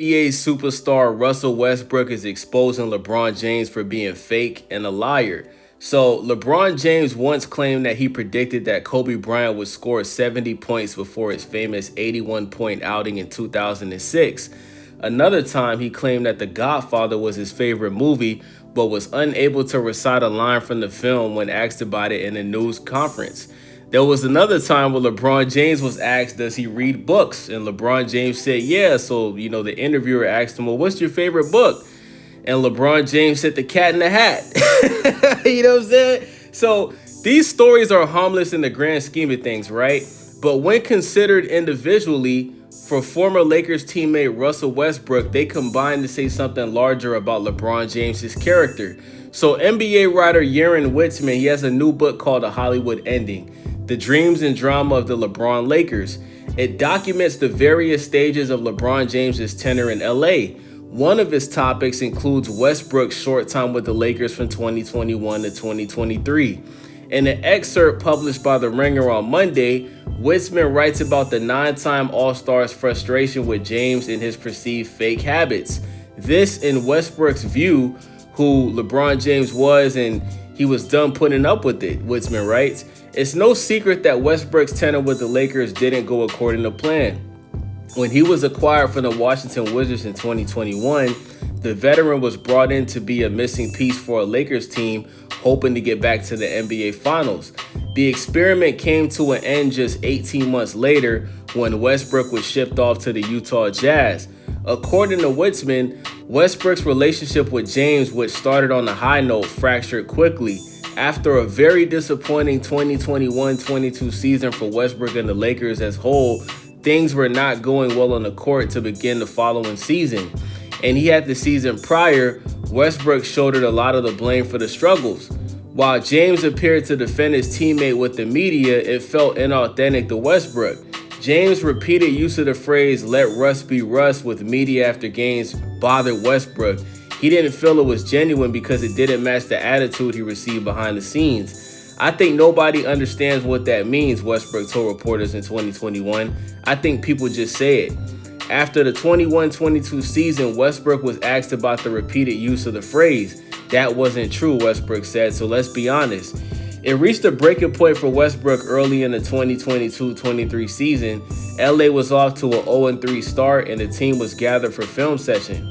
NBA superstar Russell Westbrook is exposing LeBron James for being fake and a liar. So, LeBron James once claimed that he predicted that Kobe Bryant would score 70 points before his famous 81-point outing in 2006. Another time, he claimed that The Godfather was his favorite movie, but was unable to recite a line from the film when asked about it in a news conference. There was another time where LeBron James was asked, does he read books? And LeBron James said, yeah. So, the interviewer asked him, well, what's your favorite book? And LeBron James said, The Cat in the Hat. You know what I'm saying? So these stories are harmless in the grand scheme of things, right? But when considered individually, for former Lakers teammate Russell Westbrook, they combined to say something larger about LeBron James's character. So NBA writer Yaron Witzman, he has a new book called The Hollywood Ending: The Dreams and Drama of the LeBron Lakers. It documents the various stages of LeBron James's tenure in LA. One of his topics includes Westbrook's short time with the Lakers from 2021 to 2023. In an excerpt published by The Ringer on Monday, Witzman writes about the 9-time All-Star's frustration with James and his perceived fake habits. This, in Westbrook's view, who LeBron James was, and he was done putting up with it, Witzman writes. It's no secret that Westbrook's tenure with the Lakers didn't go according to plan. When he was acquired from the Washington Wizards in 2021, the veteran was brought in to be a missing piece for a Lakers team hoping to get back to the NBA Finals. The experiment came to an end just 18 months later when Westbrook was shipped off to the Utah Jazz. According to Witzman, Westbrook's relationship with James, which started on a high note, fractured quickly. After a very disappointing 2021-22 season for Westbrook and the Lakers as a whole, things were not going well on the court to begin the following season. And he had the season prior, Westbrook shouldered a lot of the blame for the struggles. While James appeared to defend his teammate with the media, it felt inauthentic to Westbrook. James' repeated use of the phrase, let Russ be Russ, with media after games bothered Westbrook. He didn't feel it was genuine because it didn't match the attitude he received behind the scenes. I think nobody understands what that means, Westbrook told reporters in 2021. I think people just say it. After the 21-22 season, Westbrook was asked about the repeated use of the phrase. That wasn't true, Westbrook said, so let's be honest. It reached a breaking point for Westbrook early in the 2022-23 season. LA was off to an 0-3 start and the team was gathered for film session.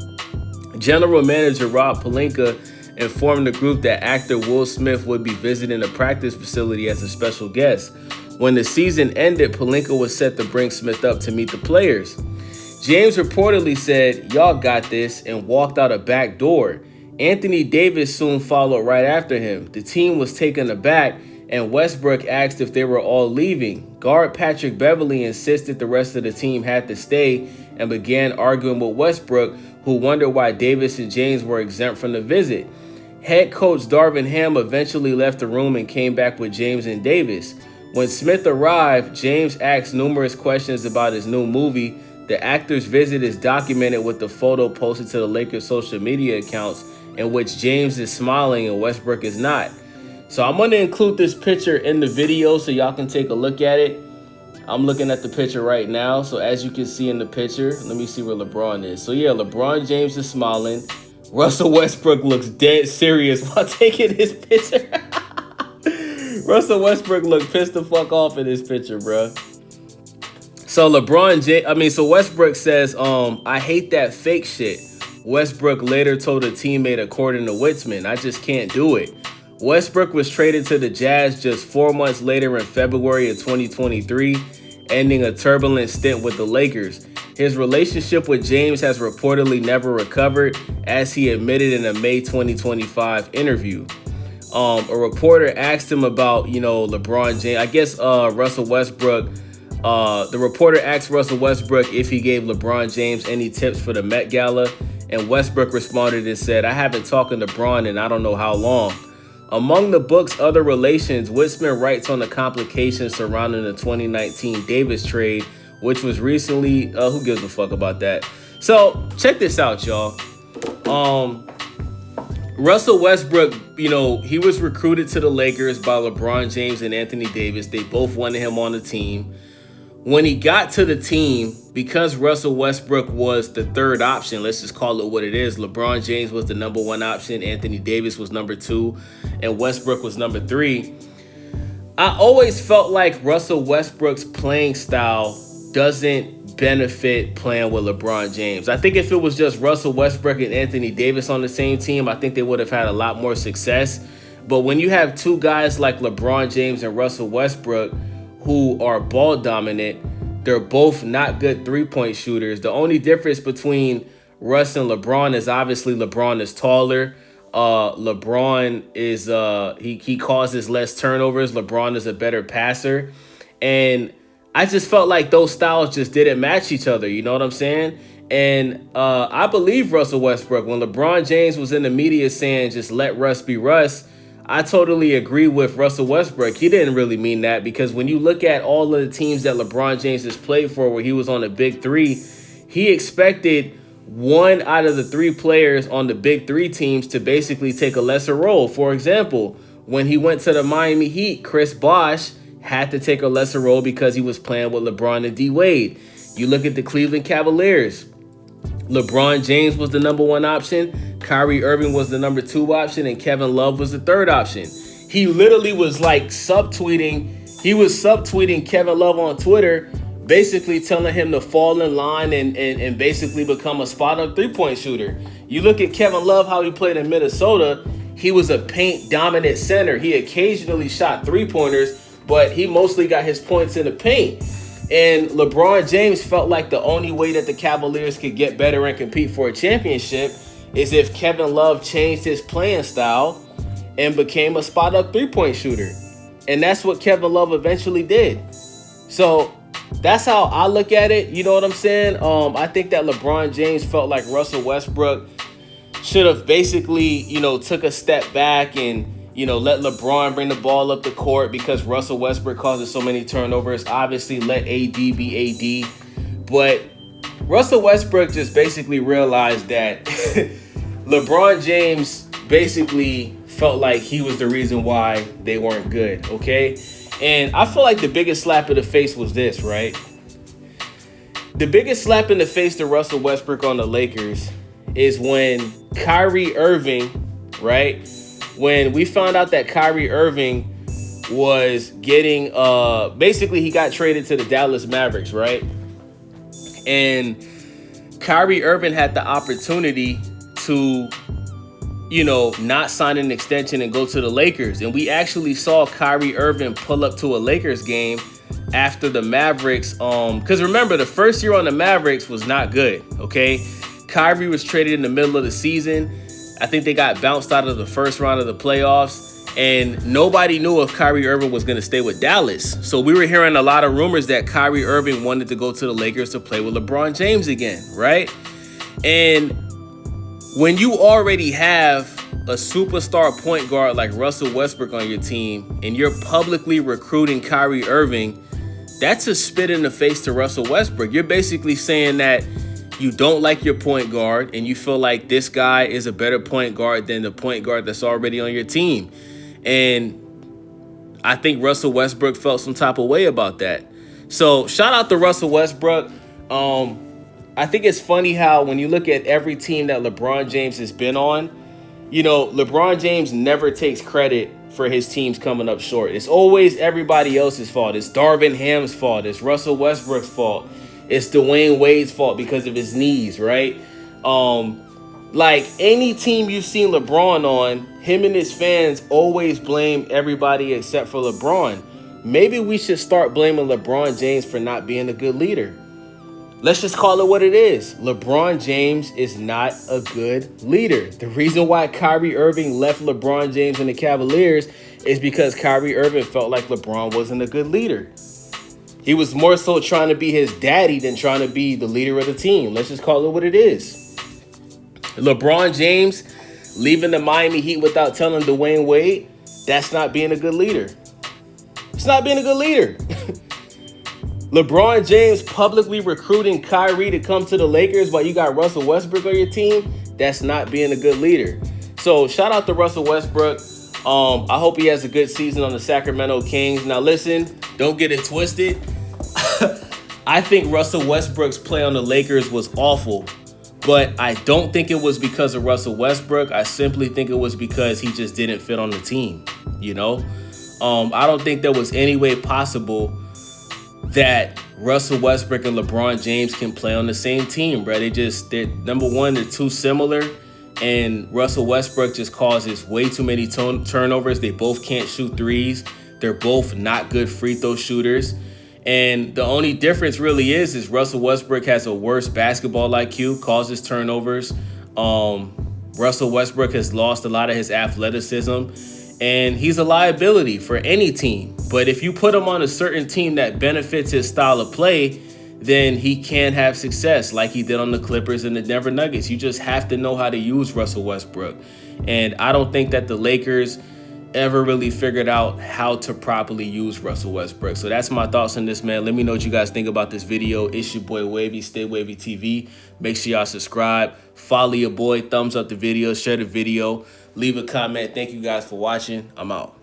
General manager Rob Pelinka informed the group that actor Will Smith would be visiting the practice facility as a special guest. When the season ended, Pelinka was set to bring Smith up to meet the players. James reportedly said, y'all got this, and walked out a back door. Anthony Davis soon followed right after him. The team was taken aback, and Westbrook asked if they were all leaving. Guard Patrick Beverley insisted the rest of the team had to stay and began arguing with Westbrook, who wondered why Davis and James were exempt from the visit. Head coach Darvin Ham eventually left the room and came back with James and Davis. When Smith arrived, James asked numerous questions about his new movie. The actor's visit is documented with the photo posted to the Lakers' social media accounts in which James is smiling and Westbrook is not. So I'm going to include this picture in the video so y'all can take a look at it. I'm looking at the picture right now. So as you can see in the picture, let me see where LeBron is. So yeah, LeBron James is smiling. Russell Westbrook looks dead serious while taking his picture. Russell Westbrook looked pissed the fuck off in this picture, bro. So Westbrook says, I hate that fake shit. Westbrook later told a teammate, according to Witzman, I just can't do it. Westbrook was traded to the Jazz just 4 months later in February of 2023, ending a turbulent stint with the Lakers. His relationship with James has reportedly never recovered, as he admitted in a May 2025 interview. A reporter asked him about, LeBron James. I guess Russell Westbrook. The reporter asked Russell Westbrook if he gave LeBron James any tips for the Met Gala, and Westbrook responded and said, I haven't talked to LeBron in I don't know how long. Among the book's other relations, Witzman writes on the complications surrounding the 2019 Davis trade, which was recently, who gives a fuck about that? So check this out, y'all. Russell Westbrook, he was recruited to the Lakers by LeBron James and Anthony Davis. They both wanted him on the team. When he got to the team, because Russell Westbrook was the third option, let's just call it what it is. LeBron James was the number one option, Anthony Davis was number two, and Westbrook was number three. I always felt like Russell Westbrook's playing style doesn't benefit playing with LeBron James. I think if it was just Russell Westbrook and Anthony Davis on the same team, I think they would have had a lot more success. But when you have two guys like LeBron James and Russell Westbrook who are ball dominant, they're both not good three-point shooters. The only difference between Russ and LeBron is obviously LeBron is taller. LeBron is he causes less turnovers. LeBron is a better passer. And I just felt like those styles just didn't match each other. You know what I'm saying? And I believe Russell Westbrook. When LeBron James was in the media saying just let Russ be Russ, I totally agree with Russell Westbrook. He didn't really mean that, because when you look at all of the teams that LeBron James has played for where he was on the big three, he expected one out of the three players on the big three teams to basically take a lesser role. For example, when he went to the Miami Heat, Chris Bosh had to take a lesser role because he was playing with LeBron and D Wade. You look at the Cleveland Cavaliers. LeBron James was the number one option, Kyrie Irving was the number two option, and Kevin Love was the third option. He literally was like subtweeting. He was subtweeting Kevin Love on Twitter, basically telling him to fall in line and basically become a spot-up three-point shooter. You look at Kevin Love, how he played in Minnesota. He was a paint-dominant center. He occasionally shot three-pointers, but he mostly got his points in the paint. And LeBron James felt like the only way that the Cavaliers could get better and compete for a championship is if Kevin Love changed his playing style and became a spot-up three-point shooter. And that's what Kevin Love eventually did. So that's how I look at it. You know what I'm saying? I think that LeBron James felt like Russell Westbrook should have basically, took a step back and, let LeBron bring the ball up the court because Russell Westbrook causes so many turnovers. Obviously, let AD be AD. But Russell Westbrook just basically realized that LeBron James basically felt like he was the reason why they weren't good, okay? And I feel like the biggest slap in the face was this, right? The biggest slap in the face to Russell Westbrook on the Lakers is when Kyrie Irving, right? When we found out that Kyrie Irving was getting, basically he got traded to the Dallas Mavericks, right? And Kyrie Irving had the opportunity to, not sign an extension and go to the Lakers. And we actually saw Kyrie Irving pull up to a Lakers game after the Mavericks. Because remember, the first year on the Mavericks was not good, okay? Kyrie was traded in the middle of the season. I think they got bounced out of the first round of the playoffs, and nobody knew if Kyrie Irving was going to stay with Dallas. So we were hearing a lot of rumors that Kyrie Irving wanted to go to the Lakers to play with LeBron James again, right? And when you already have a superstar point guard like Russell Westbrook on your team and you're publicly recruiting Kyrie Irving, that's a spit in the face to Russell Westbrook. You're basically saying that you don't like your point guard and you feel like this guy is a better point guard than the point guard that's already on your team. And I think Russell Westbrook felt some type of way about that. So shout out to Russell Westbrook. I think it's funny how when you look at every team that LeBron James has been on, LeBron James never takes credit for his teams coming up short. It's always everybody else's fault. It's Darvin Ham's fault. It's Russell Westbrook's fault. It's Dwayne Wade's fault because of his knees, right? Like any team you've seen LeBron on, him and his fans always blame everybody except for LeBron. Maybe we should start blaming LeBron James for not being a good leader. Let's just call it what it is. LeBron James is not a good leader. The reason why Kyrie Irving left LeBron James and the Cavaliers is because Kyrie Irving felt like LeBron wasn't a good leader. He was more so trying to be his daddy than trying to be the leader of the team. Let's just call it what it is. LeBron James leaving the Miami Heat without telling Dwayne Wade, that's not being a good leader. It's not being a good leader. LeBron James publicly recruiting Kyrie to come to the Lakers while you got Russell Westbrook on your team, that's not being a good leader. So shout out to Russell Westbrook. I hope he has a good season on the Sacramento Kings. Now listen, don't get it twisted. I think Russell Westbrook's play on the Lakers was awful, but I don't think it was because of Russell Westbrook. I simply think it was because he just didn't fit on the team, you know? I don't think there was any way possible that Russell Westbrook and LeBron James can play on the same team, bro. They're number one, they're too similar, and Russell Westbrook just causes way too many turnovers. They both can't shoot threes. They're both not good free throw shooters. And the only difference really is Russell Westbrook has a worse basketball IQ, causes turnovers. Russell Westbrook has lost a lot of his athleticism, and he's a liability for any team. But if you put him on a certain team that benefits his style of play, then he can have success like he did on the Clippers and the Denver Nuggets. You just have to know how to use Russell Westbrook. And I don't think that the Lakers ever really figured out how to properly use Russell Westbrook. So that's my thoughts on this, man. Let me know what you guys think about this video. It's your boy Wavy, Stay Wavy TV. Make sure y'all subscribe, follow your boy, thumbs up the video, share the video, leave a comment. Thank you guys for watching. I'm out.